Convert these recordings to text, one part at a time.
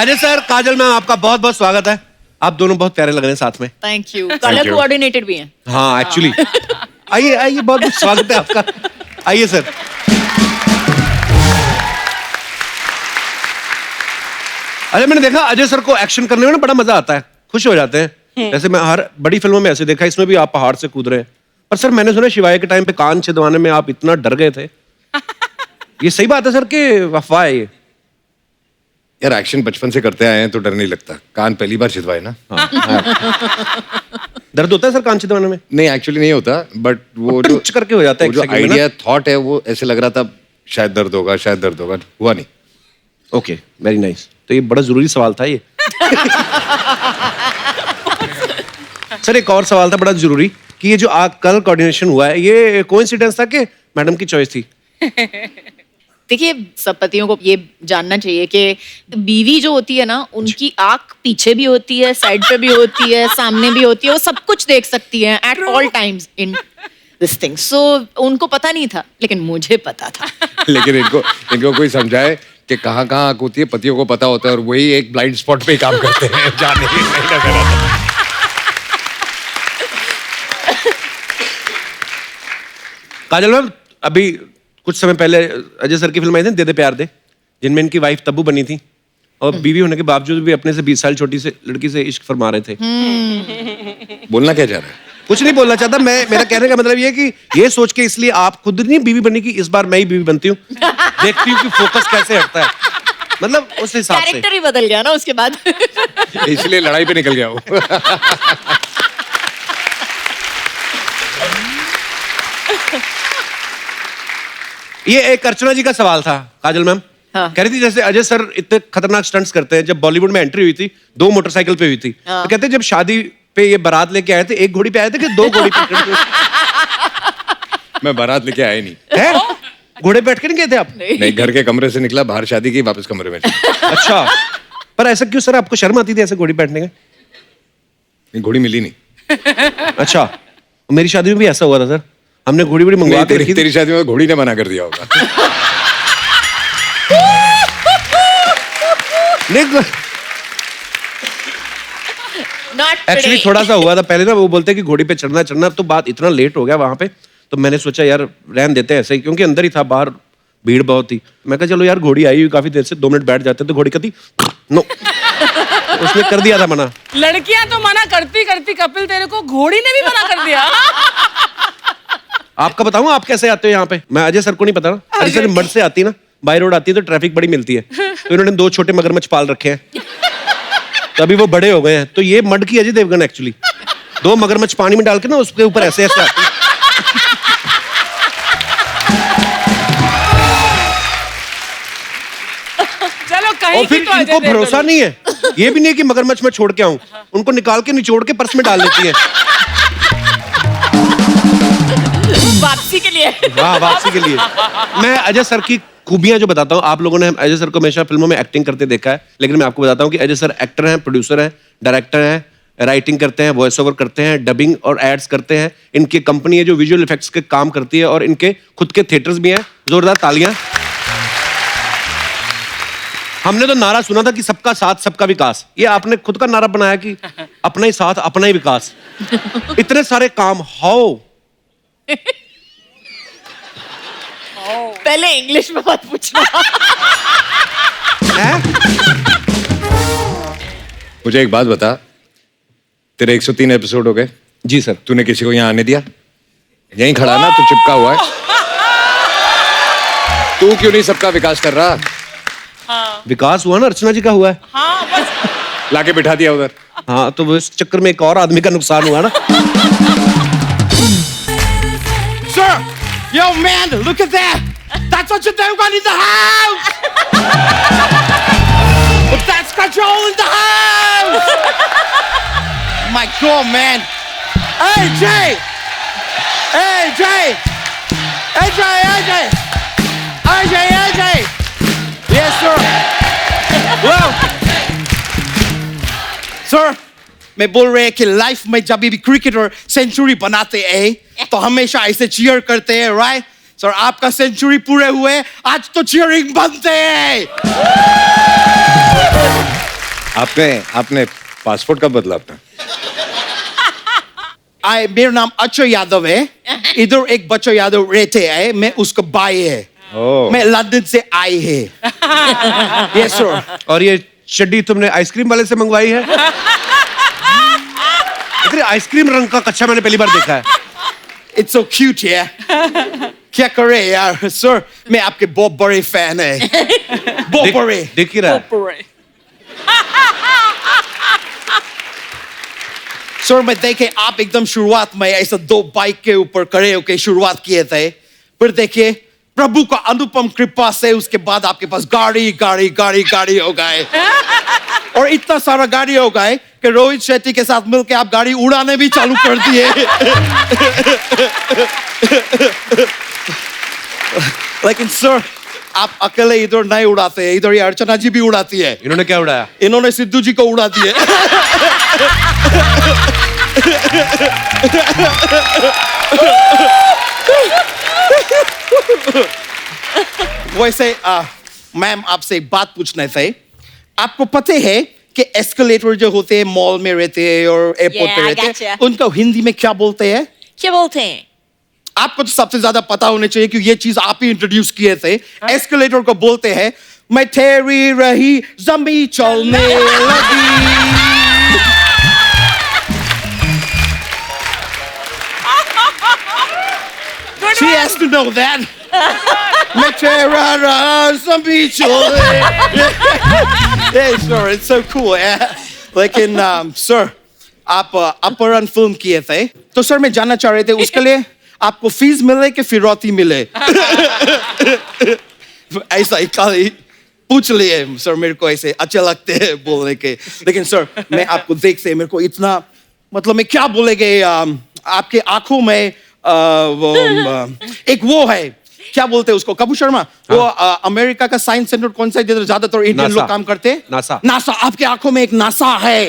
Ajay sir, काजल ma'am, आपका बहुत बहुत स्वागत है। आप दोनों बहुत प्यारे लग रहे हैं साथ में। Thank you. कलर कोऑर्डिनेटेड भी हैं। हाँ, एक्चुअली। आइए आइए, बहुत बहुत स्वागत है आपका। आइए सर। अरे मैंने देखा अजय सर को एक्शन करने में ना बड़ा मजा आता है, खुश हो जाते हैं। जैसे मैं हर बड़ी फिल्मों में ऐसे देखा, इसमें भी आप पहाड़ से कूद रहे हैं। पर सर मैंने सुना शिवाय के टाइम पे कान छिदवाने में आप इतना डर गए थे। ये सही बात है सर कि अफवाह है ये? यार एक्शन बचपन से करते आए हैं तो डर नहीं लगता। कान पहली बार छिदवाए ना। हाँ। दर्द होता है सर कान छिदवाने में? नहीं, एक्चुअली नहीं होता, बट वो जो करके हो जाता है, जो आइडिया थॉट है वो ऐसे लग रहा था शायद दर्द होगा, शायद दर्द होगा, हुआ नहीं। Okay, very nice. तो ये बड़ा जरूरी सवाल था ये। सर एक और सवाल था बड़ा जरूरी कि ये जो कलर कोऑर्डिनेशन हुआ है, ये कोइंसिडेंस था कि मैडम की चॉइस थी? देखिए, सब पतियों को ये जानना चाहिए कि बीवी जो होती है ना, उनकी आंख पीछे भी होती है, साइड पे भी होती है, सामने भी होती है, वो सब कुछ देख सकती है at all times in this thing. So उनको पता नहीं था, लेकिन मुझे पता था। लेकिन इनको कोई समझाए कि कहाँ कहाँ आंख होती है, पतियों को पता होता है, और वही एक ब्लाइंड स्पॉट पे काम करते हैं। जाने ही नहीं नजर आता। काजल मैम, अभी कुछ समय पहले अजय सर की फिल्म आई थी दे दे प्यार दे, जिनमें इनकी वाइफ तब्बू बनी थी और बीवी होने के बावजूद भी अपने से 20 साल छोटी से लड़की से इश्क फरमा रहे थे। बोलना क्या चाह रहा है? कुछ नहीं बोलना चाहता मैं। मेरा कहने का मतलब ये है कि ये सोच के इसलिए आप खुद नहीं बीवी बनी कि इस बार मैं ही बीवी बनती हूँ, देखती हूँ कि फोकस कैसे हटता है, मतलब उस हिसाब से। कैरेक्टर ही बदल गया ना उसके बाद। इसलिए लड़ाई पे निकल गया वो। ये एक अर्चना जी का सवाल था काजल मैम। हाँ। कह रही थी जैसे अजय सर इतने खतरनाक स्टंट्स करते हैं, जब बॉलीवुड में एंट्री हुई थी 2 मोटरसाइकिल पे हुई थी। हाँ। तो कहते हैं जब शादी पे ये बारात लेके आए थे, 1 घोड़ी पे आए थे कि 2 घोड़ी पे? मैं बारात लेके आया नहीं है? घोड़े पे बैठ के नहीं गए थे आप? नहीं, घर के कमरे से निकला, बाहर शादी की, वापस कमरे में चला। अच्छा, पर ऐसा क्यों सर? आपको शर्म आती थी ऐसे घोड़ी बैठने का? घोड़ी मिली नहीं। अच्छा, मेरी शादी में भी ऐसा हुआ था सर। हमने घोड़ी बड़ी मंगवा के रखी थी। तेरी शादी में घोड़ी ने मना कर दिया होगा। एक्चुअली थोड़ा सा हुआ था पहले ना, वो बोलते कि घोड़ी पे चढ़ना चढ़ना, तो बात इतना लेट हो गया वहां पे, तो मैंने सोचा यार रहन देते हैं ऐसे ही, क्योंकि अंदर ही था, बाहर भीड़ बहुत थी। मैं कहा चलो यार घोड़ी आई हुई काफी देर से, 2 मिनट बैठ जाते, तो घोड़ी कहती नो। उसने कर दिया था मना। लड़कियां तो मना करती करती कपिल, तेरे को घोड़ी ने भी मना कर दिया। आपका बताऊं आप कैसे आते हो यहाँ पे? मैं अजय सर को नहीं पता ना। अजय सर मड से आती ना, बाई रोड आती है तो ट्रैफिक बड़ी मिलती है, तो इन्होंने 2 छोटे मगरमच्छ पाल रखे हैं, तभी वो बड़े हो गए हैं। तो ये मड की अजय देवगन एक्चुअली 2 मगरमच्छ पानी में डाल के ना उसके ऊपर ऐसे ऐसे आती है। चलो कहीं और फिर की तो इनको भरोसा नहीं है, ये भी नहीं है कि मगरमच्छ मैं छोड़ के आऊं, उनको निकाल के निचोड़ के पर्स में डाल लेती है। वापसी के लिए। हाँ, वापसी के लिए। मैं अजय सर की खूबियां जो बताता हूँ, आप लोगों ने अजय सर को हमेशा फिल्मों में एक्टिंग करते देखा है, लेकिन मैं आपको बताता हूँ कि अजय सर एक्टर हैं, प्रोड्यूसर हैं, डायरेक्टर हैं, राइटिंग करते हैं, वॉइस ओवर करते हैं, डबिंग और एड्स करते हैं। इनकी कंपनी है जो विजुअल इफेक्ट्स के काम करती है, और इनके खुद के थिएटर्स भी हैं। जोरदार तालियां। हमने तो नारा सुना था कि सबका साथ सबका विकास, ये आपने खुद का नारा बनाया कि अपना ही साथ अपना ही विकास। इतने सारे काम, हाउ? पहले इंग्लिश में मत पूछना। मुझे एक बात बता, तेरे 103 एपिसोड हो गए? जी सर। तूने किसी को यहाँ आने दिया? यहीं खड़ा ना, तू चिपका हुआ है। तू क्यों नहीं सबका विकास कर रहा? हाँ। विकास हुआ ना, अर्चना जी का हुआ है। हाँ, बस लाके बिठा दिया उधर। हाँ, तो वो इस चक्कर में एक और आदमी का नुकसान हुआ ना। Sir, yo man, look at that. That's what you do when in the house. But that's control in the house. My God, man. Hey Jay. Hey Jay. Hey Jay. Hey Jay. Hey Jay. Hey Jay. Yes sir. Well. Sir. मैं बोल रहे हैं कि life में जब भी cricketer century बनाते हैं तो हमेशा ऐसे चीयर करते हैं, राइट? सर आपका सेंचुरी पूरे हुए, आज तो चीयरिंग बनते हैं। आपने पासपोर्ट कब बदला अपना? मेरा नाम अक्षय यादव है। इधर एक बच्चा यादव रहते हैं, मैं उसका भाई है। ओह। मैं लंदन से आई है। Yes sir. और ये चड्डी तुमने आइसक्रीम वाले से मंगवाई है? इतने आइसक्रीम रंग का कच्चा मैंने पहली बार देखा है। इट्स सो क्यूट यार। क्या करे यार सर, मैं आपके बहुत बड़े फैन है। बहुत बड़े। दिख ही रहा है। सर मैं देखे आप एकदम शुरुआत में ऐसा 2 बाइक के ऊपर खड़े होके शुरुआत किए थे, फिर देखिए प्रभु का अनुपम कृपा से उसके बाद आपके पास गाड़ी गाड़ी गाड़ी गाड़ी हो गए। और इतना सारा गाड़ी हो गए कि रोहित शेट्टी के साथ मिलके आप गाड़ी उड़ाने भी चालू कर दिए। लेकिन सर आप अकेले इधर नहीं उड़ाते, इधर ये अर्चना जी भी उड़ाती है। इन्होंने क्या उड़ाया? इन्होंने सिद्धू जी को उड़ा दिए। वैसे मैम आपसे एक बात पूछना थे। आपको पता है कि एस्केलेटर जो होते हैं मॉल में रहते हैं और एयरपोर्ट पे I रहते हैं, gotcha. उनको हिंदी में क्या बोलते हैं? क्या बोलते हैं? आपको तो सबसे ज्यादा पता होना चाहिए कि ये चीज आप ही इंट्रोड्यूस किए थे। एस्केलेटर को बोलते हैं मैं ठहरी रही जमी चलने लगी। She has to know that. मैं ठहरा रहा जमी चलने। Yeah, sir, it's so cool. Yeah. लेकिन सर आप अपहरण फिल्म किए थे, तो सर मैं जानना चाह रहे थे उसके लिए आपको फीस मिले कि फिरौती मिले? ऐसा ही खाली पूछ लिए सर, मेरे को ऐसे अच्छे लगते हैं बोलने के। लेकिन सर मैं आपको देखते मेरे को इतना मतलब मैं क्या बोलेंगे, आपके आंखों में एक वो है, क्या बोलते हैं उसको, कपूर शर्मा, वो अमेरिका का साइंस सेंटर कौन सा है जिधर ज्यादातर इंडियन नासा। लोग काम करते हैं? नासा। नासा। आपके आंखों में एक नासा है।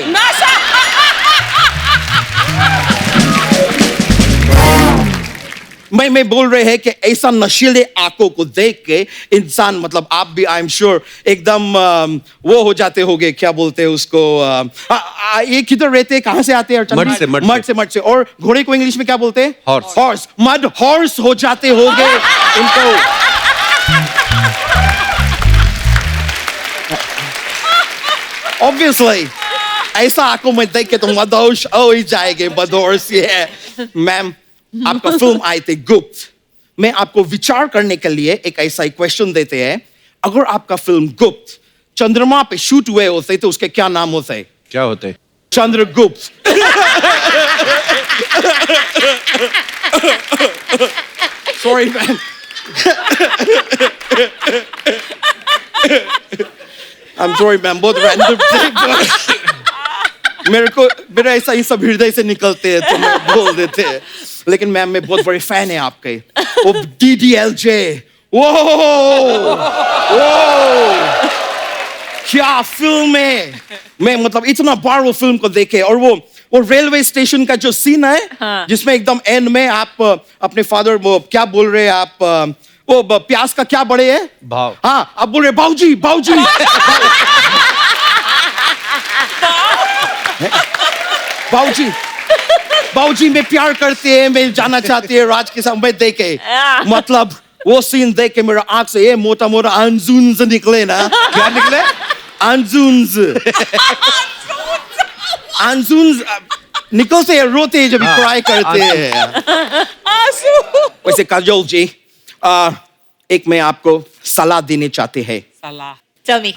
मैं बोल रहे हैं कि ऐसा नशीले आंखों को देख के इंसान मतलब आप भी आई एम श्योर एकदम वो हो जाते होगे, क्या बोलते हैं उसको, ये किधर रहते हैं, कहां से आते हैं? मड से, मड से। मड से। और घोड़े को इंग्लिश में क्या बोलते हैं? हॉर्स। हॉर्स। मड हॉर्स हो जाते होगे इनको। ऑब्वियसली ऐसा आंखों में देख के तो मदहोश हो ही जाएंगे। मदहोश ये मैम आपका फिल्म आई थी गुप्त। मैं आपको विचार करने के लिए एक ऐसा क्वेश्चन देते हैं, अगर आपका फिल्म गुप्त चंद्रमा पे शूट हुए होते तो उसके क्या नाम होते? क्या होते? Chandragupta. Sorry ma'am. I am sorry ma'am, बहुत रैंडम मेरा ऐसा ही सब हृदय से निकलते हैं तो मैं बोल देते हैं। लेकिन मैम मैं बहुत बड़े फैन है आपके। वो DDLJ, वो क्या फिल्म है। मैं मतलब इतना बार वो फिल्म को देखे, और वो रेलवे स्टेशन का जो सीन है, हाँ। जिसमें एकदम एंड में आप अपने फादर वो क्या बोल रहे हैं आप, वो प्यास का क्या बड़े है भाव। हाँ आप बोल रहे बाबूजी बाबूजी। बाबूजी बाबूजी में प्यार करते हैं, मैं जाना चाहती है राज के साथ। मैं देखे मतलब वो सीन देख के मेरा आंख से ये मोटा मोटा अंजुन्स निकले ना। क्या निकले? अंजुन्स। अंजुन्स निकलते हैं, रोते हैं जब क्राई करते हैं। वैसे काजोल जी एक मैं आपको सलाह देने चाहते हैं। Tell me.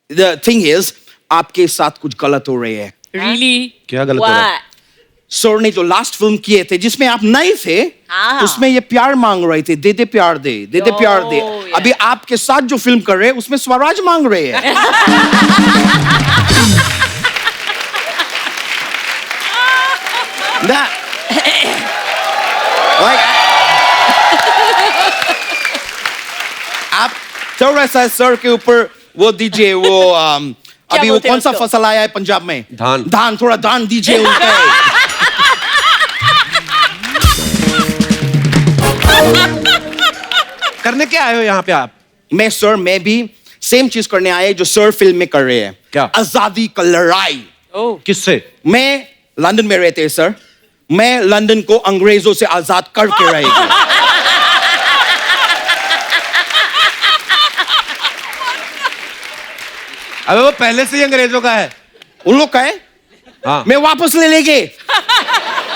The thing is आपके साथ कुछ गलत हो रही है। Really? क्या गलत हो रहा है? What? सर ने जो लास्ट फिल्म किए थे जिसमें आप नहीं थे, हाँ। उसमें ये प्यार मांग रहे थे, दे दे प्यार दे, दे दे प्यार दे। yeah. अभी आपके साथ जो फिल्म कर रहे हैं उसमें स्वराज मांग रहे हैं। That- like, आप थोड़ा सा सर के ऊपर वो दीजिए, वो अभी वो बोलते हैं कौन सा उसको? फसल आया है पंजाब में? धान। धान, थोड़ा धान दीजिए उनको। करने क्या आए हो यहाँ पे आप? मैं भी सेम चीज करने आए जो सर फिल्म में कर रहे हैं। क्या? आजादी का लड़ाई। किससे? मैं लंदन में रहते हैं सर, मैं लंदन को अंग्रेजों से आजाद करके रहेगी। अबे वो पहले से ही अंग्रेजों का है। उन लोग का है, हाँ। मैं वापस ले लेंगे।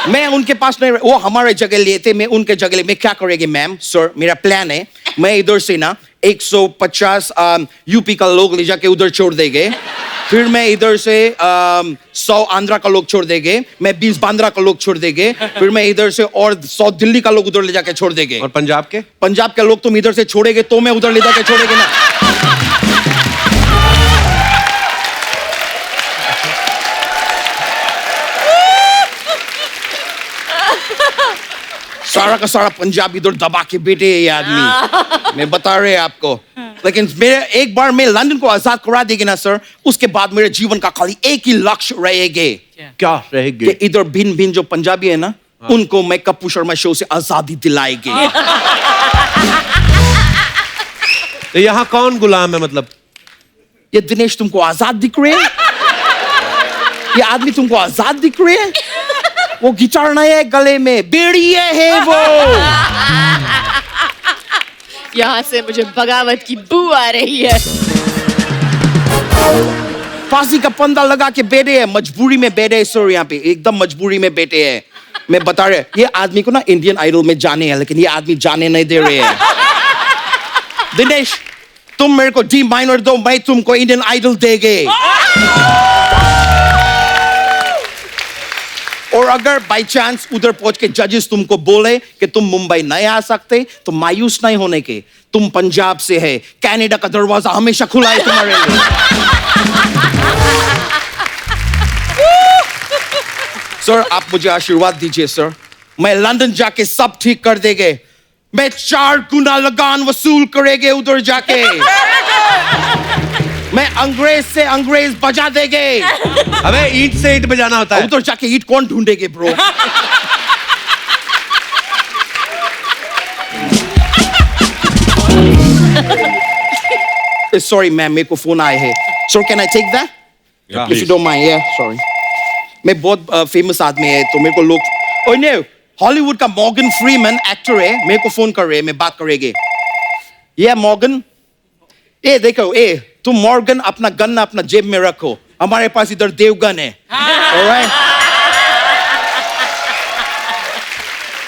मैं उनके पास नहीं, वो हमारे जगह लिए थे, मैं उनके जगह ले। मैं क्या करेंगे मैम सर, मेरा प्लान है, मैं इधर से ना 150 यूपी का लोग ले जाके उधर छोड़ देंगे, फिर मैं इधर से 100 आंध्रा का लोग छोड़ देंगे, मैं 20 बांद्रा का लोग छोड़ देंगे, फिर मैं इधर से और 100 दिल्ली का लोग उधर ले जाके छोड़ देंगे। और पंजाब के? पंजाब के लोग तुम इधर से छोड़ेगे तो मैं उधर ले जाके छोड़ेंगे ना। सारा का सारा पंजाब इधर दबा के बैठे है ये आदमी, मैं बता रहे हैं आपको। लेकिन मेरे एक बार मैं लंदन को आजाद करा देगी ना सर, उसके बाद मेरे जीवन का खाली एक ही लक्ष्य रहेगा। क्या रहेगी? कि इधर भिन्न भिन्न जो पंजाबी है ना, उनको मैं कप्पू शर्मा शो से आजादी दिलाएगी। तो यहाँ कौन गुलाम है मतलब? ये दिनेश तुमको आजाद दिख रहे हैं? ये आदमी तुमको आजाद दिख रहे हैं? वो गिटार नहीं है गले में, बेड़िए है वो। यहाँ से मुझे बगावत की बू आ रही है। फांसी का फंदा लगा के बैठे हैं, मजबूरी में बैठे हैं सर, यहाँ पे एकदम मजबूरी में बैठे हैं। मैं बता रहे, ये आदमी को ना इंडियन आइडल में जाने हैं, लेकिन ये आदमी जाने नहीं दे रहे हैं। दिनेश तुम मेरे को डी माइनर दो, मैं तुमको इंडियन आइडल देंगे। और अगर बाई चांस उधर पहुंच के जजेस तुमको बोले कि तुम मुंबई नहीं आ सकते, तो मायूस नहीं होने के, तुम पंजाब से है, कनाडा का दरवाजा हमेशा खुला है तुम्हारे लिए। सर आप मुझे आशीर्वाद दीजिए सर, मैं लंदन जाके सब ठीक कर देंगे, मैं 4 गुना लगान वसूल करेंगे उधर जाके, मैं अंग्रेज से अंग्रेज बजा देंगे। अबे ईंट से ईंट बजाना होता है। उधर जाके ईंट कौन ढूंढेगे ब्रो? सॉरी मैम, मेरे को फोन आए हैं। Sir can I take that? If you don't mind. या सॉरी, मैं बहुत फेमस आदमी है तो मेरे को लोग, ओह नो, हॉलीवुड का मॉर्गन फ्रीमैन एक्टर है, मेरे को फोन कर रहे हैं, मैं बात करेंगे। ये मॉर्गन, ए देखो, ए तुम मॉर्गन अपना गन अपना जेब में रखो, हमारे पास इधर देवगन है। Alright?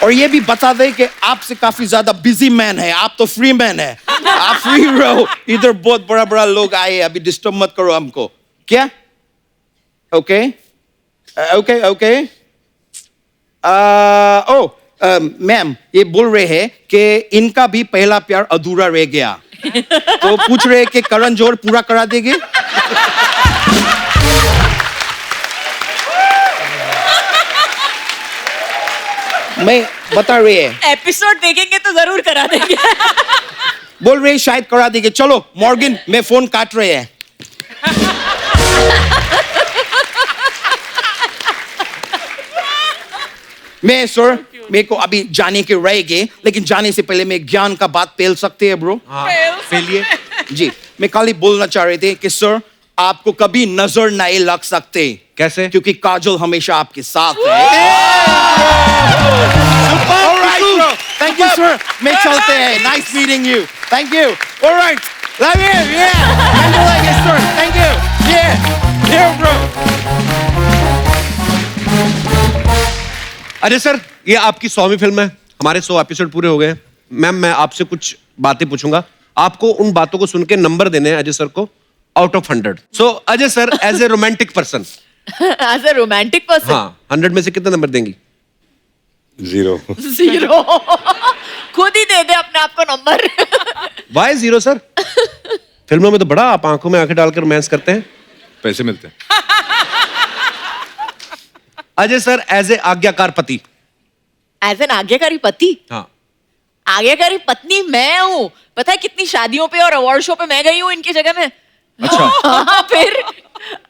और ये भी बता दे कि आपसे काफी ज्यादा बिजी मैन है, आप तो फ्री मैन है, आप फ्री रहो। इधर बहुत बड़ा बड़ा लोग आए, अभी डिस्टर्ब मत करो हमको। क्या? Okay okay okay. मैम ये बोल रहे हैं कि इनका भी पहला प्यार अधूरा रह गया, तो पूछ रहे कि करण जोहर पूरा करा देंगे? मैं बता रहे हैं, एपिसोड देखेंगे तो जरूर करा देंगे। बोल रहे हैं शायद करा देंगे। चलो मॉर्गन, मैं फोन काट रहे हैं। मैं सर, मेरे को अभी जाने के रहेंगे, लेकिन जाने से पहले मैं ज्ञान का बात पेल सकते हैं ब्रो? हाँ, फेलिए। जी, मैं खाली बोलना चाह रहे थे कि सर आपको कभी नजर नहीं लग सकते। कैसे? क्योंकि काजल हमेशा आपके साथ है। Alright, bro. Thank you, sir. मैं चलते हैं। Nice meeting you. Thank you. Alright. Love you. Yeah. Thank you, sir. Thank you. Yeah. Here, bro. Ajay sir, ये आपकी 100वीं फिल्म है, हमारे 100 एपिसोड पूरे हो गए। मैम मैं आपसे कुछ बातें पूछूंगा, आपको उन बातों को सुन के नंबर देने हैं अजय सर को out of 100। So Ajay sir, as a romantic person, as a romantic person, हाँ, 100 में से कितना नंबर देंगी? 0। 0। खुद ही दे दे अपने आप को नंबर। Y 0 sir? फिल्मों में तो बड़ा आप आंखों में आंखें डालकर रोमांस करते हैं। पैसे मिलते हैं। अजय सर, एज ए आज्ञाकार पति। एज एन आज्ञाकारी पति? हाँ। आज्ञाकारी पत्नी मैं हूँ। पता है कितनी शादियों पे और अवार्ड शो पे मैं गई हूँ इनकी जगह में। अच्छा। हाँ, फिर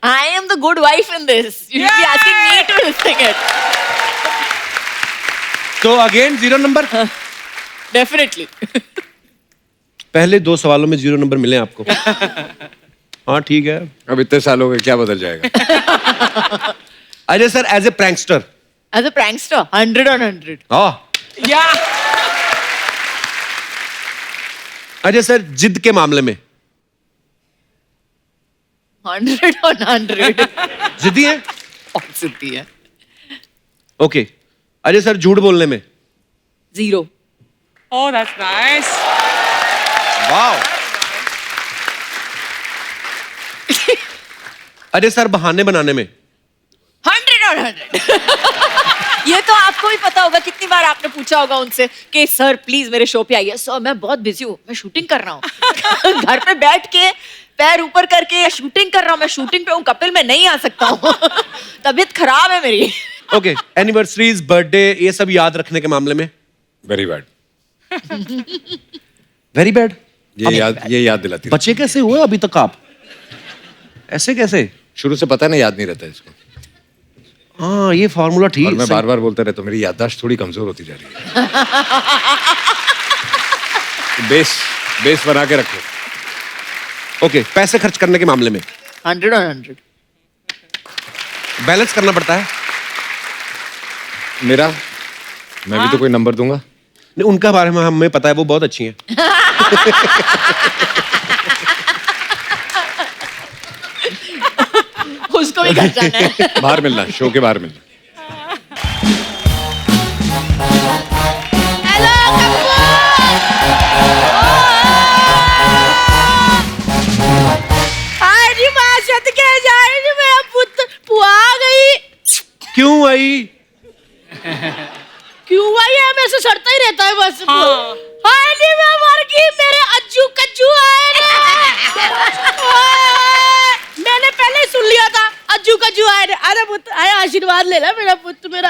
I am the good wife in this, you should be asking me to think it. तो अगेन 0 नंबर? डेफिनेटली। पहले 2 सवालों में 0 नंबर मिले आपको। हाँ ठीक है। अब इतने साल हो गए, क्या बदल जाएगा? Ajay sir as a prankster. As a prankster 100 on 100. हाँ। या अजय सर जिद के मामले में 100 on 100. जिद्दी है। बहुत सिद्धि है. ओके। अजय सर झूठ बोलने में 0. Oh that's nice. Wow. Ajay sir बहाने बनाने में 100 on 100. ये तो आपको भी पता होगा, कितनी बार आपने पूछा होगा उनसे कि सर प्लीज मेरे शो पे आइए. सर मैं बहुत बिजी हूँ, मैं शूटिंग कर रहा हूँ. घर पे बैठ के पैर ऊपर करके शूटिंग कर रहा हूँ, मैं शूटिंग पे हूँ, कपिल मैं नहीं आ सकता हूँ. तबीयत खराब है मेरी. ओके। एनिवर्सरीज, बर्थडे, ये सब याद रखने के मामले में वेरी बैड. Very bad. ये याद दिलाती है. बच्चे कैसे हुए अभी तक आप? ऐसे कैसे? शुरू से पता नहीं, याद नहीं रहता इसको. हाँ ये फॉर्मूला ठीक और मैं सही। बार बार बोलता रहता हूँ, मेरी याददाश्त थोड़ी कमजोर होती जा रही है. बेस बना के रखो. ओके। पैसे खर्च करने के मामले में 100 on 100. बैलेंस करना पड़ता है। मेरा मैं भी तो कोई नंबर दूंगा. नहीं, उनका बारे में हमें पता है, वो बहुत अच्छी हैं। उसको भी घर जाना है. बाहर मिलना, शो के बाहर मिलना. हेलो हाय जी मां सद के जाए जी, मेरा पुत्र पुआ आ गई. क्यों आई? क्यों आई है, मैं से सड़ता ही रहता है बस. हाँ. हाय जी मैं मर गई, मेरे अज्जू कज्जू आए ना. मैंने पहले ही सुन लिया था अज्जू कज्जू आए ने. अरे पुत्र आए, आशीर्वाद ले ला मेरा पुत्र मेरा.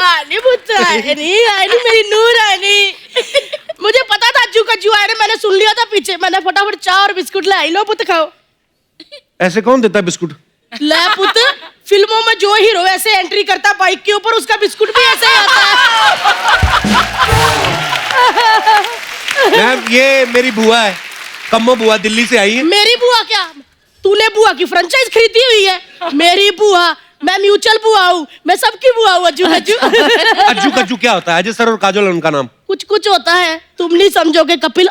आनी पुत्र आए नहीं मेरी नूर आनी. मुझे पता था अज्जू कज्जू आए ने, मैंने सुन लिया था पीछे. मैंने फटाफट चाय और बिस्कुट लाई. लो पुत्र खाओ. ऐसे कौन देता है बिस्कुट? ले पुत्र, फिल्मों में जो हीरो ऐसे एंट्री करता बाइक के ऊपर, उसका बिस्कुट भी ऐसे ही आता है. मैम ये मेरी बुआ है, कम्मो बुआ, दिल्ली से आई है। मेरी बुआ क्या? तूने बुआ की फ्रेंचाइज खरीदी हुई है? मेरी बुआ, मैं म्यूचुअल बुआ हूँ, मैं सबकी बुआ हूँ. अज्जू कज्जू. अज्जू कज्जू क्या होता है? अजय सर और काजोल उनका नाम। कुछ कुछ होता है, तुम नहीं समझोगे कपिल.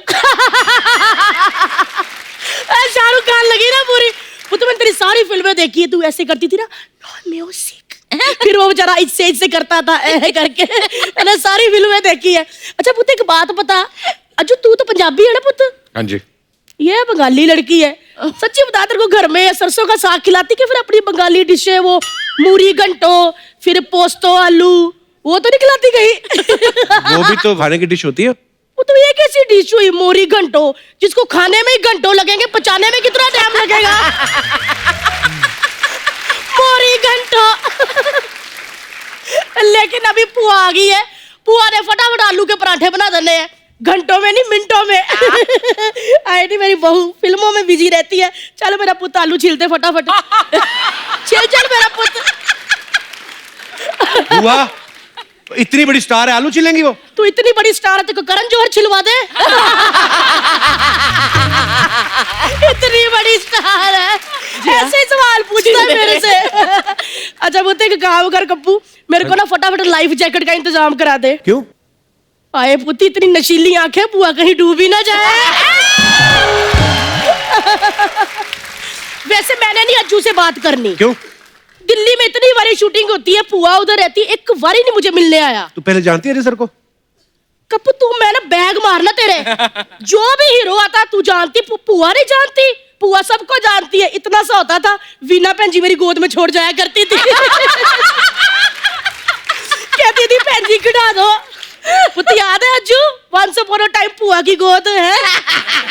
शाहरुख खान लगी ना पूरी. वो तो मैंने तेरी सारी फिल्में देखी है, तू ऐसे करती थी ना, म्यूजिक. फिर वो बेचारा इससे करता था करके. मैंने सारी फिल्में देखी है. अच्छा पुत्र एक बात बता, अज्जू तू तो पंजाबी है ना पुत्र? हाँ जी. ये बंगाली लड़की है. सच्ची बता, तेरे को घर में सरसों का साग खिलाती कि फिर अपनी बंगाली डिश है वो मूरी घंटो, फिर पोस्तो आलू, वो तो नहीं खिलाती कहीं? वो भी तो खाने की डिश होती है। वो तो ये कैसी डिश हुई मोरी घंटो, जिसको खाने में ही घंटों लगेंगे, पचाने में कितना टाइम लगेगा? मोरी घंटो. लेकिन अभी पुआ आ गई है, पुआ ने फटाफट आलू के पराठे बना देने हैं, घंटों में नहीं मिनटों में. आई नहीं मेरी बहू फिल्मों में बिजी रहती है. चलो मेरा पुत्र आलू छीलते फटाफट. चल मेरा पुत्र. बुआ इतनी बड़ी स्टार है, आलू छिलेंगी वो? तू इतनी बड़ी स्टार है, तेरे को करण जौहर छिलवा दे. इतनी बड़ी स्टार है, ऐसे सवाल पूछता है मेरे से. अच्छा वो एक काम कर कप्पू, मेरे को ना फटाफट लाइफ जैकेट का इंतजाम करा दे. क्यों? आए पुती, इतनी नशीली आंखें, बुआ कहीं डूबी ना जाए. वैसे मैंने नहीं अज्जू से बात करनी. क्यों? दिल्ली में इतनी बारी शूटिंग होती है, पुआ उधर रहती है, एक बारी नहीं मुझे मिलने आया. तू पहले जानती है अजय सर को? कप्पू तू मैं ना बैग मारना तेरे. जो भी हीरो आता तू जानती, पुआ नहीं जानती? पुआ सबको जानती है. इतना सा होता था, वीना भैन जी मेरी गोद में छोड़ जाया करती थी. कहती थी भैन जी खिड़ा दो. पुत याद है Ajju, once upon a time पुआ की गोद है.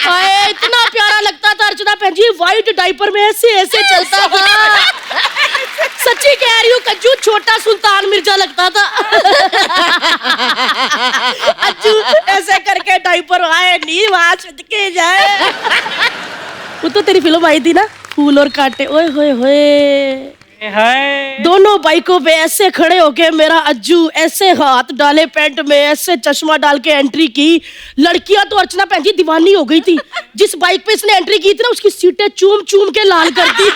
आए इतना प्यारा लगता था अर्चना भैन जी, व्हाइट डायपर में ऐसे ऐसे चलता था. सच्ची कह रही हूँ कज्जू, छोटा सुल्तान मिर्जा लगता था. अज्जू ऐसे करके डायपर आए नी वहां के जाए. वो तो तेरी फिल्म आई थी ना, फूल और कांटे. ओए होए होए, दोनों बाइकों पे ऐसे खड़े होके मेरा अज्जू ऐसे हाथ डाले पैंट में, ऐसे चश्मा डाल के एंट्री की। लड़कियां तो अर्चना भैन जी दीवानी हो गई थी। जिस बाइक पे इसने एंट्री की थी ना, उसकी सीटें चूम चूम के लाल कर दी।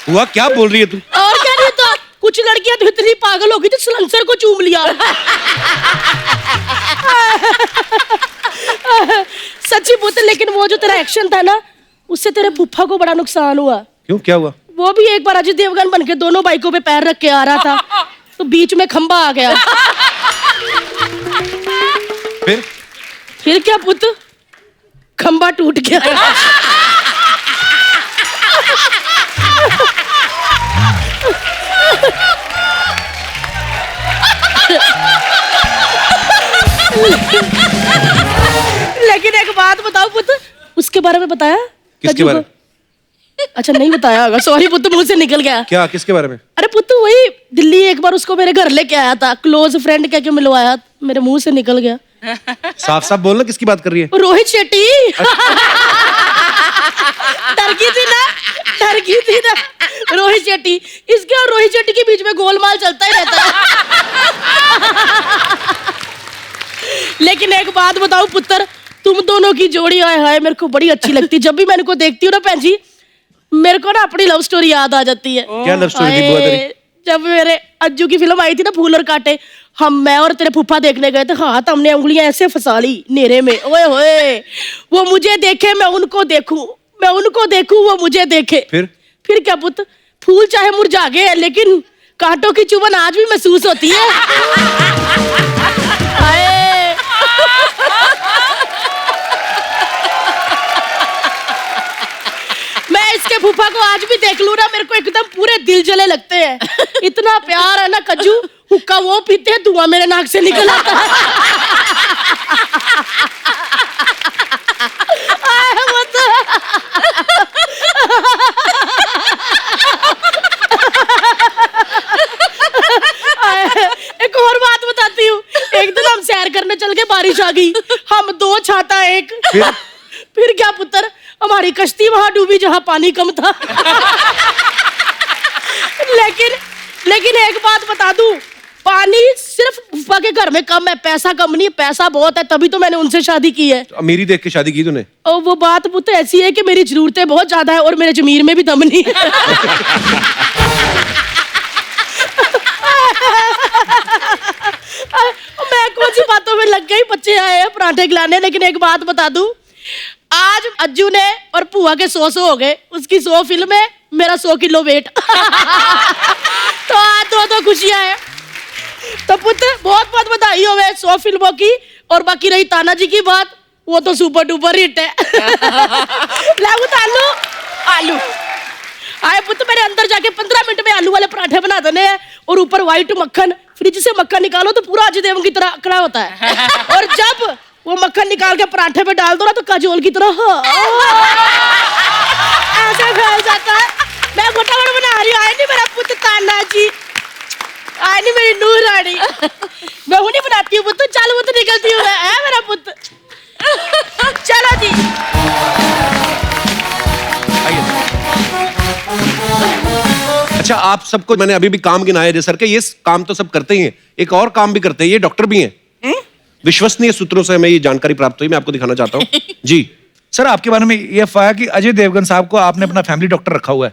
हुआ क्या बोल रही है तू? और क्या नहीं तो कुछ लड़कियां तो इतनी पागल हो गई थी सलेंसर को चूम लिया। सच्ची पुत्र, लेकिन वो जो तेरा एक्शन था ना, उससे तेरे फूफा को बड़ा नुकसान हुआ। क्यों, क्या हुआ? वो भी एक बार अजय देवगन बन के दोनों बाइकों पे पैर रख के आ रहा था, तो बीच में खंबा आ गया। फिर क्या पुत्र, खंबा टूट गया। लेकिन एक बात बताओ पुत्र, उसके बारे में बताया? किसके बारे में? अच्छा नहीं बताया होगा, सॉरी पुत्र, मुंह से निकल गया। क्या, किसके बारे में? अरे पुत्र वही दिल्ली एक बार उसको मेरे घर लेके आया था, क्लोज फ्रेंड कह के मिलवाया, मेरे मुंह से निकल गया। साफ साफ बोलना, किसकी बात कर रही है? रोहित शेट्टी। डर गई थी ना रोहित शेट्टी। इसके और रोहित शेट्टी के बीच में गोलमाल चलता ही रहता है। लेकिन एक बात बताओ पुत्र, तुम दोनों की जोड़ी आए हाय मेरे को बड़ी अच्छी लगती। जब भी मैं इनको देखती हूँ ना भैन जी, मेरे को ना अपनी लव स्टोरी याद आ जाती है। क्या लव स्टोरी थी बुआ तेरी? जब मेरे अज्जू की फिल्म आई थी ना फूल और कांटे, मैं और तेरे फूफा देखने गए थे। हाँ, तो हमने उंगलियां ऐसे फंसा ली नेरे में। ओए होए, वो मुझे देखे मैं उनको देखूं, मैं उनको देखूं वो मुझे देखे। फिर क्या पुत्र, फूल चाहे मुरझा गए लेकिन कांटों की चुभन आज भी महसूस होती है। मैं इसके फूफा को आज भी देख लूं ना, मेरे को एकदम पूरे दिल जले लगते हैं। इतना प्यार है ना कज्जू, हुक्का वो पीते हैं, धुआं मेरे नाक से निकल आता है। एक और बात बताती हूँ, एक दिन हम सैर करने चल गए, बारिश आ गई, हम दो छाता एक। फिर क्या पुत्र, हमारी कश्ती वहां डूबी जहां पानी कम था। लेकिन एक बात बता दूं, पानी सिर्फ फूफा के घर में कम है, पैसा कम नहीं, पैसा बहुत है, तभी तो मैंने उनसे शादी की है। तो अमीरी देख के शादी की तूने? और वो बात पुत्र ऐसी है कि मेरी जरूरतें बहुत ज्यादा है और मेरे जमीर में भी दम नहीं है। मैं कौन सी बातों में लग गई, बच्चे आए हैं पराठे खिलाने। लेकिन एक बात बता दूं, आज अज्जू ने और पुआ के 100 हो गए, उसकी 100 फिल्म है, मेरा 100 किलो वेट। तो आज दो खुशियां हैं। तो पुत्र बहुत बहुत बधाई हो 100 फिल्मों की। और बाकी रही तानाजी की बात, वो तो सुपर डुपर हिट है। लागू आलू आलू आए पुत्र, मेरे अंदर जाके 15 मिनट में आलू वाले पराठे बना देने हैं, और ऊपर व्हाइट मक्खन, फ्रिज से मक्खन निकालो तो पूरा अजय देवगन की तरह अकड़ा होता है। और जब वो मक्खन निकाल के पराठे पे डाल दो ना, तो काजोल की तरह ऐसे फैल जाता है। मैं फटाफट बना रही हूँ, आए नहीं मेरा पुत्र तानाजी, आए नहीं मेरी नूर रानी। मैं हूँ नहीं बनाती हूँ पुत्र, चल वो तो निकलती हूँ मैं, है मेरा पुत्र। चलो जी, अच्छा, आप सबको मैंने अभी भी काम गिनाया जय सर के, ये काम तो सब करते ही हैं, एक और काम भी करते हैं, ये डॉक्टर भी हैं। विश्वसनीय सूत्रों से हमें ये जानकारी प्राप्त हुई, मैं आपको दिखाना चाहता हूँ। जी सर, आपके बारे में ये अफवाह है कि अजय देवगन साहब को आपने अपना फैमिली डॉक्टर रखा हुआ है।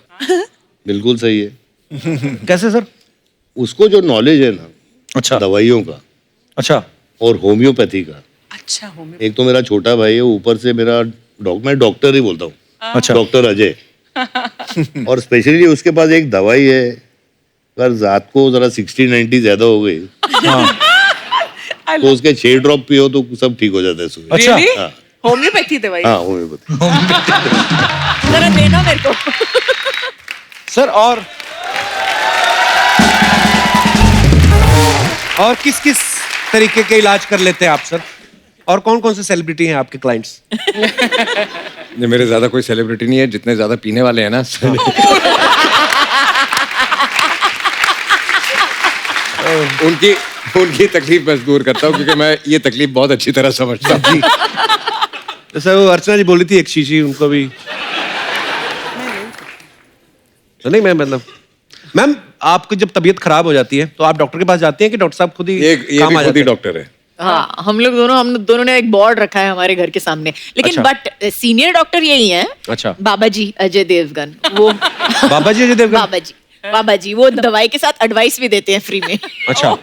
बिल्कुल सही है। कैसे सर? उसको जो नॉलेज है ना, अच्छा, दवाइयों का, अच्छा, और होम्योपैथी का। अच्छा, एक तो मेरा छोटा भाई है, ऊपर से मेरा मैं डॉक्टर ही बोलता हूँ। अच्छा, डॉक्टर अजय। और स्पेशली उसके पास एक दवाई है, अगर रात को जरा 60-90 ज्यादा हो गई तो उसके 6 ड्रॉप पियो तो सब ठीक हो जाता है सुबह। अच्छा, हाँ, होम्योपैथी दवाई? हाँ, होम्योपैथी। जरा देना मेरे को। सर, और किस किस तरीके के इलाज कर लेते हैं आप सर? और कौन कौन से सेलिब्रिटी हैं आपके क्लाइंट्स? मेरे ज्यादा कोई सेलिब्रिटी नहीं है, जितने ज्यादा पीने वाले हैं ना। उनकी तकलीफ मैं दूर करता हूँ, क्योंकि मैं ये तकलीफ बहुत अच्छी तरह समझता हूँ। जैसे वो अर्चना जी बोली थी एक शीशी उनको भी तो नहीं मैं मतलब मैम आपकी जब तबीयत खराब हो जाती है तो आप डॉक्टर के पास जाती हैं कि डॉक्टर साहब खुद ही ये काम भी आ खुद जाते ही हैं? डॉक्टर है। हाँ हम दोनों ने एक बोर्ड रखा है हमारे घर के सामने, लेकिन अच्छा। बट सीनियर डॉक्टर यही है। अच्छा। बाबा जी अजय देवगन, वो बाबा जी अजय देवगन? बाबा जी वो दवाई के साथ एडवाइस भी देते हैं फ्री में। अच्छा।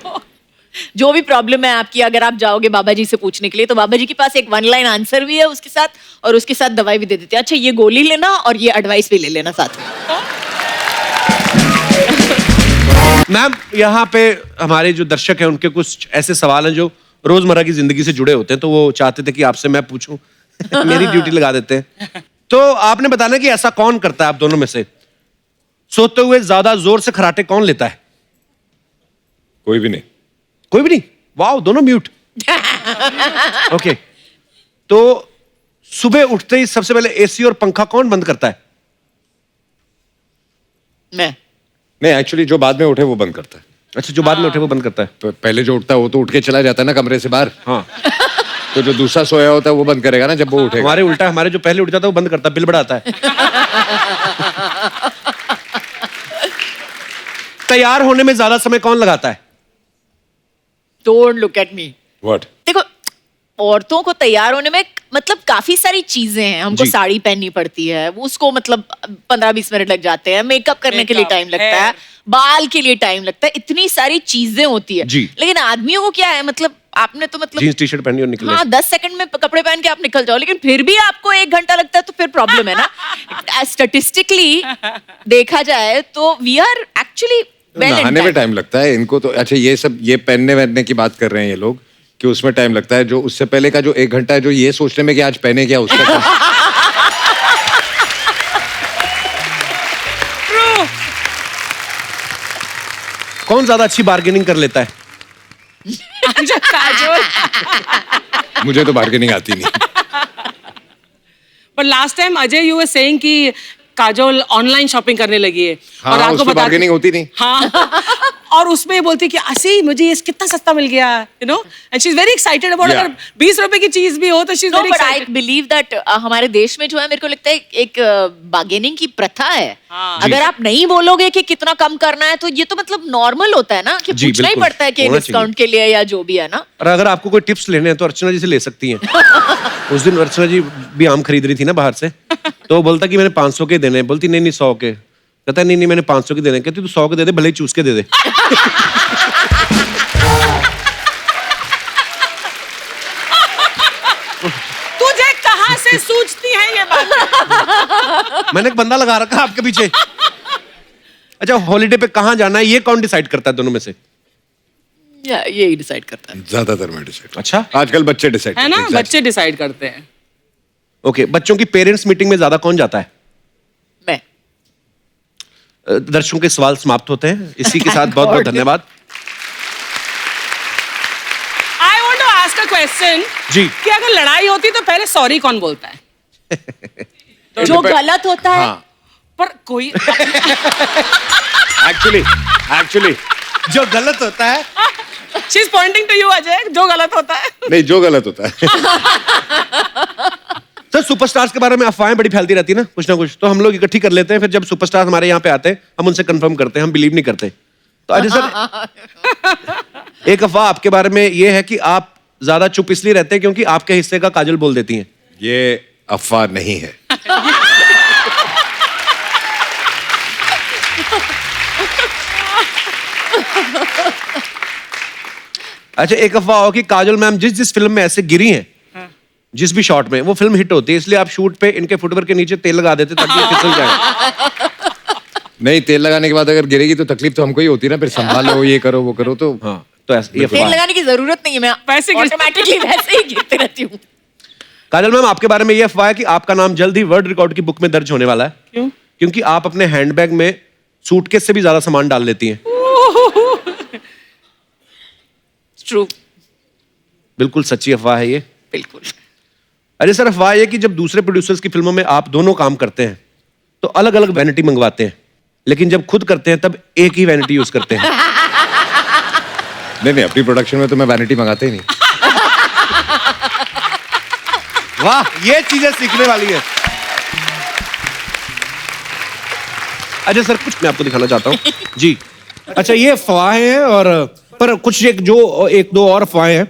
जो भी प्रॉब्लम है आपकी, अगर आप जाओगे बाबा जी से पूछने के लिए तो बाबा जी के पास एक 1 लाइन आंसर भी है उसके साथ, और उसके साथ दवाई भी दे देते हैं। अच्छा ये गोली लेना और ये एडवाइस भी ले लेना साथ में। मैम यहाँ पे हमारे जो दर्शक हैं उनके कुछ ऐसे सवाल हैं जो रोजमर्रा की जिंदगी से जुड़े होते हैं, तो वो चाहते थे कि आपसे मैं पूछूं। मेरी ड्यूटी लगा देते हैं। तो आपने बताना कि ऐसा कौन करता है आप दोनों में से, सोते हुए ज्यादा जोर से खराटे कौन लेता है? कोई भी नहीं। कोई भी नहीं? वाओ, दोनों म्यूट। ओके, तो सुबह उठते ही सबसे पहले एसी और पंखा कौन बंद करता है? मैं। नहीं, एक्चुअली जो बाद में उठे वो बंद करता है। अच्छा, जो बाद में उठे वो बंद करता है। पहले जो उठता है वो तो उठ के चला जाता है ना कमरे से बाहर। हाँ। तो जो दूसरा सोया होता है वो बंद करेगा ना जब वो उठेगा। हमारे उल्टा, हमारे जो पहले उठ जाता है वो बंद करता है, बिल बढ़ाता है। तैयार होने में ज्यादा समय कौन लगाता है? Don't look at me. What? देखो औरतों को तैयार होने में मतलब काफी सारी चीजें हैं। हमको जी। साड़ी पहननी पड़ती है, वो उसको मतलब 15-20 मिनट लग जाते हैं। मेकअप करने के लिए टाइम लगता है, बाल के लिए टाइम लगता है, इतनी सारी चीजें होती है। जी। लेकिन आदमियों को क्या है, मतलब आपने तो मतलब जीन्स टी शर्ट पहनी और निकले। हाँ 10 सेकंड में कपड़े पहन के आप निकल जाओ, लेकिन फिर भी आपको 1 घंटा लगता है, तो फिर प्रॉब्लम है ना। स्टेटिस्टिकली देखा जाए तो वी आर एक्चुअली नहाने में टाइम लगता है इनको तो। अच्छा ये सब ये पहनने वहनने की बात कर रहे हैं ये लोग कि उसमें टाइम लगता है। जो उससे पहले का जो 1 घंटा है जो ये सोचने में कि आज पहने क्या उसका कौन ज्यादा अच्छी बार्गेनिंग कर लेता है? मुझे तो बार्गेनिंग आती नहीं। पर last time Ajay you were saying कि काजोल ऑनलाइन शॉपिंग करने लगी है। हाँ, और आपको उसमें बता बार्गेनिंग होती नहीं। हाँ और उसमें ये बोलती है कि असी मुझे ये कितना सस्ता मिल गया, you know, and she is very excited about. Yeah. अगर 20 रुपए की चीज भी हो तो she is very but I excited. Believe that हमारे देश में जो है, मेरे को लगता है एक बार्गेनिंग की प्रथा है। हाँ। अगर आप नहीं बोलोगे कि कितना कम करना है, तो ये तो मतलब नॉर्मल होता है ना कि जी, पूछना ही बिल्कुल। पड़ता है कि होना डिस्काउंट के लिए या जो भी है ना। और अगर आपको कोई टिप्स लेने हैं तो अर्चना जी से ले सकती हैं। उस दिन अर्चना जी भी आम खरीद रही थी ना बाहर से, तो वो बोलता कि मैंने 500 के देने हैं। बोलती नहीं 100 के। कहता नहीं मैंने 500 के देने हैं। कहती तू 100 के दे दे, भले ही चूस के दे दे। तुझे कहाँ से सूझती है ये बात? मैंने एक बंदा लगा रखा है आपके पीछे। अच्छा, हॉलीडे पे कहाँ जाना है ये कौन डिसाइड करता है दोनों में से? यही डिसाइड करता है। ज्यादातर मैं डिसाइड। अच्छा, आजकल बच्चे डिसाइड है ना, बच्चे डिसाइड करते हैं। ओके। बच्चों की पेरेंट्स मीटिंग में ज्यादा कौन जाता है? मैं। दर्शकों के सवाल समाप्त होते हैं इसी के साथ। बहुत बहुत धन्यवाद I want to ask a question जी। कि अगर लड़ाई होती तो पहले सॉरी कौन बोलता है? जो गलत होता है। हाँ पर कोई एक्चुअली जो गलत होता है। She is pointing to you Ajay, जो गलत होता है। नहीं, जो गलत होता है। सर, सुपरस्टार्स के बारे में अफवाहें बड़ी फैलती रहती है ना कुछ, तो हम लोग इकट्ठी कर लेते हैं। फिर जब सुपरस्टार हमारे यहाँ पे आते हैं हम उनसे कंफर्म करते हैं, हम बिलीव नहीं करते। तो अजय सर, एक अफवाह आपके बारे में ये है कि आप ज्यादा चुप इसलिए रहते हैं क्योंकि आपके हिस्से का काजल बोल देती हैं। ये अफवाह नहीं है। अच्छा, एक अफवाह हो कि काजल मैम जिस फिल्म में ऐसे गिरी हैं, जिस भी शॉट में, वो फिल्म हिट होती है, इसलिए आप शूट पे इनके फुटवर्क के नीचे तेल लगा देते ताकि ये फिसल जाए। नहीं, तेल लगाने के बाद अगर गिरेगी तो तकलीफ तो हमको ही होती है ना, फिर संभालो, ये करो वो करो। तो हाँ, तो ऐसा ये तेल अफवाह है। लगाने की जरूरत नहीं है, मैं वैसे ऑटोमेटिकली वैसे ही गिरते रहती हूँ। काजल मैम, आपके बारे में ये अफवाह है कि आपका नाम जल्द ही वर्ल्ड रिकॉर्ड की बुक में दर्ज होने वाला है। क्यों? क्योंकि आप अपने हैंडबैग में सूटकेस से भी ज्यादा सामान डाल लेती हैं। ट्रू। बिल्कुल सच्ची अफवाह है ये। बिल्कुल। अरे सर, अफवाह ये कि जब दूसरे प्रोड्यूसर्स की फिल्मों में आप दोनों काम करते हैं तो अलग अलग वैनिटी मंगवाते हैं, लेकिन जब खुद करते हैं तब एक ही वैनिटी यूज करते हैं। नहीं, अपनी प्रोडक्शन में तो मैं वैनिटी मंगाता ही नहीं। वाह, ये चीजें सीखने वाली है। अजय सर, कुछ मैं आपको दिखाना चाहता हूँ जी। अच्छा, ये अफवाहें हैं, और पर कुछ एक दो और अफवाहें हैं,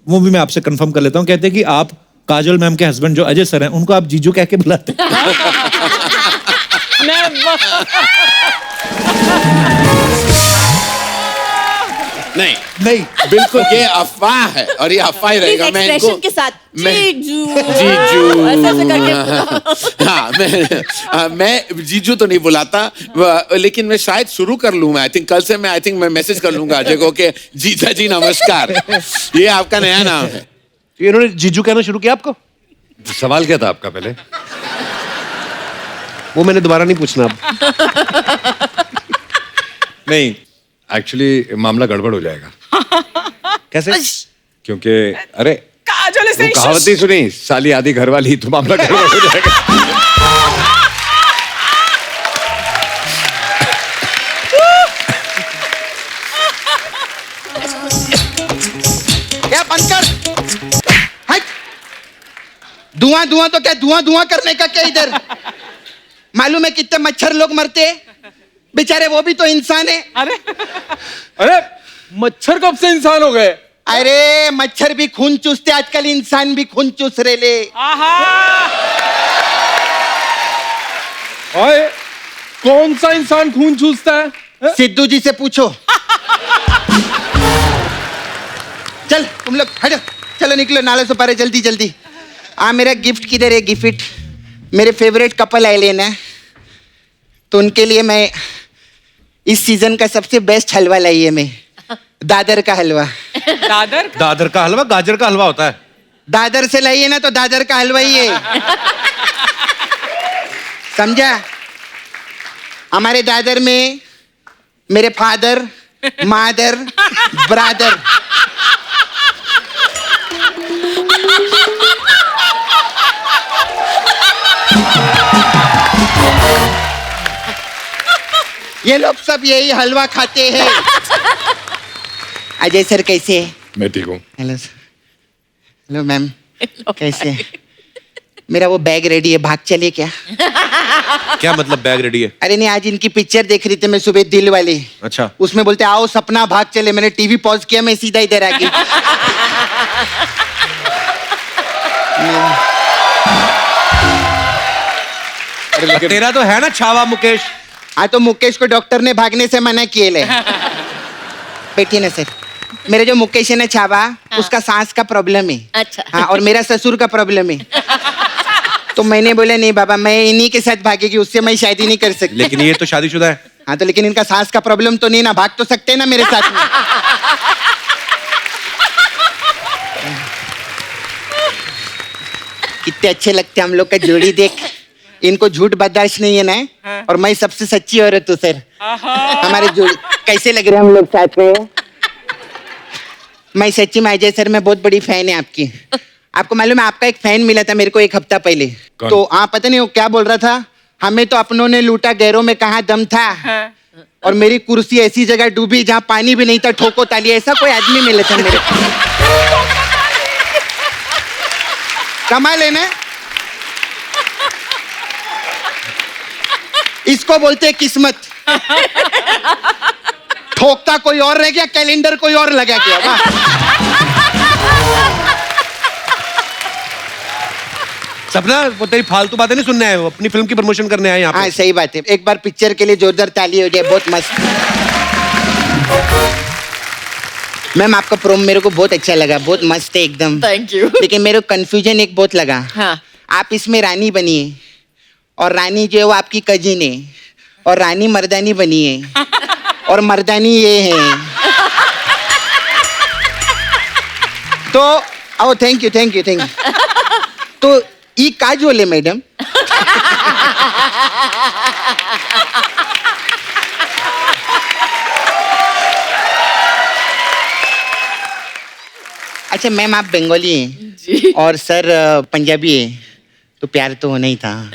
वो भी मैं आपसे कंफर्म कर लेता हूँ। कहते हैं कि आप काजल मैम के हस्बैंड जो अजय सर हैं, उनको आप जीजू कह के बुलाते हैं। नहीं नहीं, बिल्कुल ये अफवाह है और ये अफवाह ही रहेगा। मैं इनको एक्सप्रेशन के साथ जीजू जीजू ऐसे ऐसे करके हाँ, मैं जीजू तो नहीं बुलाता, लेकिन मैं शायद शुरू कर लूँ। आई थिंक कल से मैं मैसेज कर लूंगा अजय को कि जीजा जी नमस्कार, ये आपका नया नाम है। इन्होंने जीजू कहना शुरू किया आपको? सवाल क्या था आपका पहले? वो मैंने दोबारा नहीं पूछना अब। नहीं, एक्चुअली मामला गड़बड़ हो जाएगा। कैसे? क्योंकि अरे काजल वो कहावत ही सुनी, साली आधी घर वाली, तो मामला गड़बड़ हो जाएगा। क्या बंद कर, हट। धुआं धुआं तो क्या, धुआं धुआं करने का क्या इधर? मालूम है कितने मच्छर लोग मरते हैं बेचारे, वो भी तो इंसान है। अरे मच्छर कब से इंसान हो गए? अरे मच्छर भी खून चूसते आजकल, इंसान भी खून चूस रहे ले। ओए, कौन सा इंसान खून चूसता है? सिद्धू जी से पूछो। चल तुम लोग हटो, चलो निकलो, नाले से पारे, जल्दी जल्दी। मेरा गिफ्ट किधर है? गिफ्ट मेरे फेवरेट कपल आए लेना, तो उनके लिए मैं इस सीजन का सबसे बेस्ट हलवा लाई है मैं, दादर का हलवा। दादर का हलवा गाजर का हलवा होता है। दादर से लाई है ना, तो दादर का हलवा ही है, समझा? हमारे दादर में मेरे फादर, मादर, ब्रादर, ये लोग सब यही हलवा खाते हैं। अजय सर कैसे है? मैं ठीक हूँ। Hello sir. हेलो मैम, कैसे है? मेरा वो बैग रेडी है, भाग चले क्या? क्या मतलब बैग रेडी है? अरे नहीं, आज इनकी पिक्चर देख रही थी मैं सुबह, दिल वाली। अच्छा। उसमें बोलते आओ सपना भाग चले, मैंने टीवी पॉज किया, मैं सीधा इधर आ गई। तेरा तो है ना छावा मुकेश। हाँ, तो मुकेश को डॉक्टर ने भागने से मना किए ले। बैठिए ना सर। मेरे जो मुकेश है ना छावा, उसका सांस का प्रॉब्लम है। अच्छा। हाँ, और मेरा ससुर का प्रॉब्लम है। तो मैंने बोला नहीं बाबा, मैं इन्हीं के साथ भागेगी, उससे मैं शादी नहीं कर सकती। लेकिन ये तो शादीशुदा है। हाँ, तो लेकिन इनका सांस का प्रॉब्लम तो नहीं ना, भाग तो सकते हैं ना मेरे साथ में। कितने अच्छे लगते हम लोग का जोड़ी देख। इनको झूठ बर्दाश्त नहीं है ना, और मैं सबसे सच्ची औरत हूँ सर। हमारे जोड़ी कैसे लग रहे हैं हम लोग साथ में? मैं सच्ची में अजय सर, मैं बहुत बड़ी फैन है आपकी। आपको मालूम है, आपका एक फैन मिला था मेरे को 1 हफ्ता पहले। तो पता नहीं वो क्या बोल रहा था, हमें तो अपनों ने लूटा, गैरों में कहाँ दम था। और मेरी कुर्सी ऐसी जगह डूबी जहाँ पानी भी नहीं था, ठोको ताली। ऐसा कोई आदमी मिला था मेरे को। कमाल है ना? इसको बोलते हैं किस्मत। ठोकता कोई और रह गया, कैलेंडर कोई और लगा गया। वाह। सपना, वो तेरी फालतू बातें नहीं सुनने आए हो, अपनी फिल्म की प्रमोशन करने आए यहाँ हाँ पे। सही बात है, एक बार पिक्चर के लिए जोरदार ताली हो जाए, बहुत मस्त। मैम आपका प्रोम मेरे को बहुत अच्छा लगा, बहुत मस्त है एकदम। Thank you. लेकिन मेरे को कंफ्यूजन एक बहुत लगा। हाँ। आप इसमें रानी बनी है, और रानी जो है वो आपकी कजिन है, और रानी मर्दानी बनी है, और मर्दानी ये है। तो ओ thank you thank you thank you. तो ई काजोल है मैडम। अच्छा मैम, आप बंगाली हैं और सर पंजाबी है, तो प्यार तो होना ही था।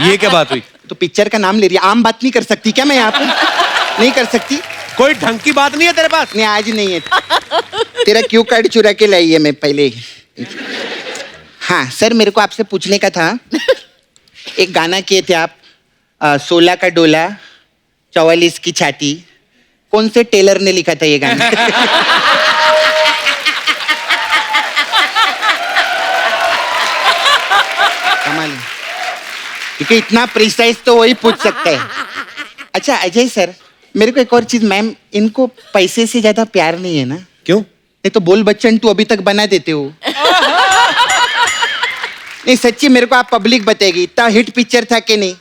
ये क्या बात हुई? तो पिक्चर का नाम ले रही है, आम बात नहीं कर सकती क्या मैं यहाँ पे? नहीं कर सकती? कोई ढंग की बात नहीं है तेरे पास? नहीं, आज नहीं है। तेरा क्यू कार्ड चुरा के लाई है मैं पहले ही। हाँ सर, मेरे को आपसे पूछने का था। एक गाना किए थे आप, 16 का डोला 44 की छाती, कौन से टेलर ने लिखा था ये गाना? कमाल है। क्योंकि इतना प्रिसाइज तो वही पूछ सकता है। अच्छा अजय सर, मेरे को एक और चीज, मैम इनको पैसे से ज्यादा प्यार नहीं है ना? क्यों? नहीं तो बोल बच्चन तू अभी तक बना देते हो। नहीं सच्ची, मेरे को आप पब्लिक बताएगी, इतना हिट पिक्चर था कि नहीं?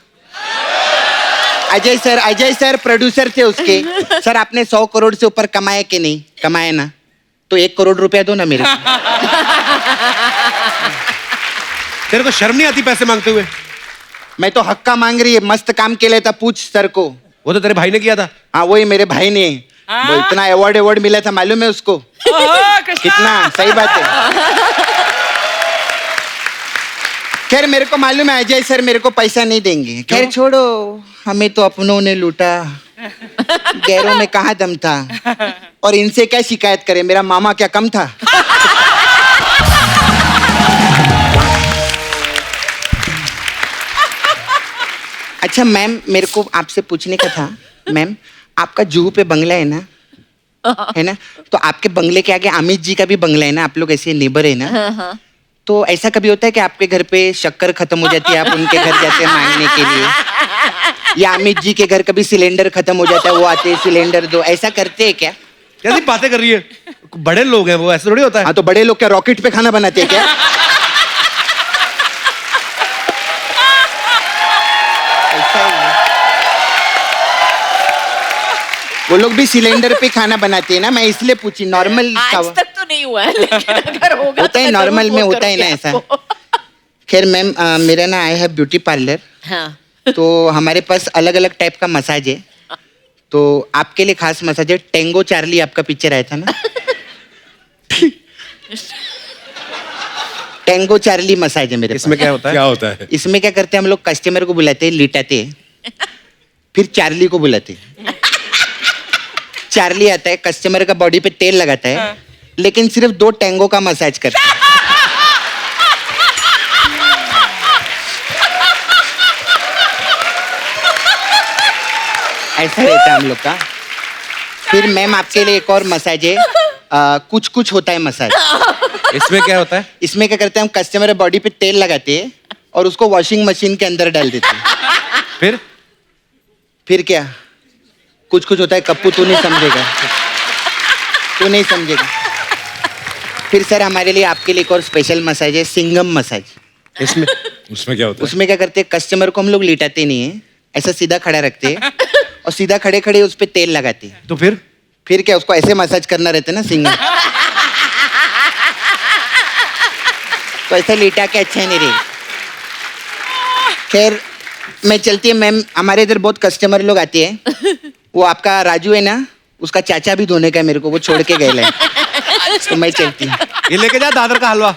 अजय सर प्रोड्यूसर थे उसके। सर आपने 100 करोड़ से ऊपर कमाया कि नहीं? कमाया ना, तो 1 करोड़ रुपया दो ना मेरे को। तेरे को शर्म नहीं आती पैसे मांगते हुए? मैं तो हक्का मांग रही है, मस्त काम के लिए था, पूछ सर को। वो तो तेरे भाई ने किया था। हाँ वही मेरे भाई ने, वो इतना अवार्ड मिला था, मालूम है उसको? कितना सही बात है। खैर मेरे को मालूम है अजय सर मेरे को पैसा नहीं देंगे। खैर छोड़ो, हमें तो अपनों ने लूटा, गैरों में कहाँ दम था। और इनसे क्या शिकायत करें, मेरा मामा क्या कम था? अच्छा मैम, मेरे को आपसे पूछने का था। मैम आपका जुहू पे बंगला है ना? है ना? तो आपके बंगले के आगे अमित जी का भी बंगला है ना? आप लोग ऐसे नेबर है ना? तो ऐसा कभी होता है कि आपके घर पे शक्कर खत्म हो जाती है, आप उनके घर जाते हैं मांगने के लिए? या अमित जी के घर कभी सिलेंडर खत्म हो जाता है, वो आते हैं सिलेंडर दो, ऐसा करते हैं क्या? कैसी बातें कर रही है? बड़े लोग हैं वो, ऐसे थोड़ी होता है। हाँ तो बड़े लोग क्या रॉकेट पे खाना बनाते हैं क्या? ऐसा ही है। वो लोग भी सिलेंडर पे खाना बनाते हैं ना, मैं इसलिए पूछी। नॉर्मल आज तक तो नहीं हुआ है, लेकिन अगर होगा होता है, तो नॉर्मल जरूर में फोन होता है ना करूंगी ऐसा। आपको। खैर मैम, मेरा ना आई है ब्यूटी पार्लर। हाँ। तो हमारे पास अलग अलग टाइप का मसाज है, तो आपके लिए खास मसाज है। टेंगो चार्ली आपका पिक्चर आया था ना? टेंगो चार्ली मसाज है मेरे इसमें पास। क्या होता है? क्या होता है? इसमें क्या करते हैं हम लोग, कस्टमर को बुलाते हैं, लिटाते हैं, फिर चार्ली को बुलाते हैं। चार्ली आता है, कस्टमर का बॉडी पे तेल लगाता है, लेकिन सिर्फ 2 टेंगो का मसाज करता है। ऐसा रहता है हम लोग का। फिर मैम आपके लिए एक और मसाज है, कुछ कुछ होता है मसाज। इसमें क्या होता है? इसमें क्या करते हैं हम, कस्टमर बॉडी पे तेल लगाते हैं और उसको वॉशिंग मशीन के अंदर डाल देते हैं। फिर क्या कुछ कुछ होता है? कप्पू तू नहीं समझेगा, तू नहीं समझेगा। फिर सर हमारे लिए आपके लिए एक और स्पेशल मसाज है, सिंगम मसाज। उसमें क्या होता है? उसमें क्या करते हैं, कस्टमर को हम लोग लिटाते नहीं है, ऐसा सीधा खड़ा रखते हैं और सीधा खड़े खड़े उस पे तेल लगाते हैं। तो फिर क्या उसको ऐसे मसाज करना रहता है ना, सिंगम। तो ऐसा लिटा के अच्छा नहीं रही। खैर मैं चलती है मैम, हमारे इधर बहुत कस्टमर लोग आते हैं। वो आपका राजू है ना, उसका चाचा भी धोने का है मेरे को, वो छोड़ के गए है। तो मैं चलती हूँ। ये लेके जा दादर का हलवा।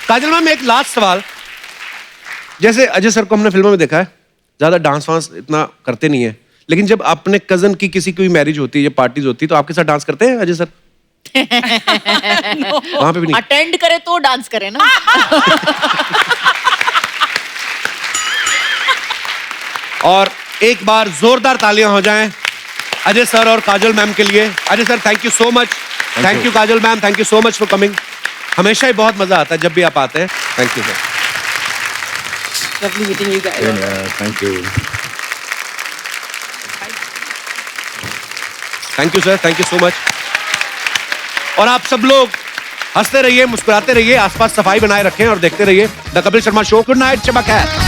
काजल मैम, एक लास्ट सवाल। जैसे अजय सर को हमने फिल्मों में देखा है, ज्यादा डांस वांस इतना करते नहीं है, लेकिन जब अपने कजन की किसी की मैरिज होती है या पार्टीज होती है तो आपके साथ डांस करते हैं अजय सर? वहां पे भी नहीं? अटेंड करे तो डांस करे ना। और एक बार जोरदार तालियां हो जाएं अजय सर और काजल मैम के लिए। Ajay sir thank you so much. Thank you Kajal ma'am, thank you so much for coming. हमेशा ही बहुत मजा आता है जब भी आप आते हैं। Thank you sir. Lovely meeting you guys. Thank you. Thank you sir, thank you so much. और आप सब लोग हंसते रहिए, मुस्कुराते रहिए, आसपास सफाई बनाए रखें और देखते रहिए the Kapil Sharma show. Good night, Shaba खैर।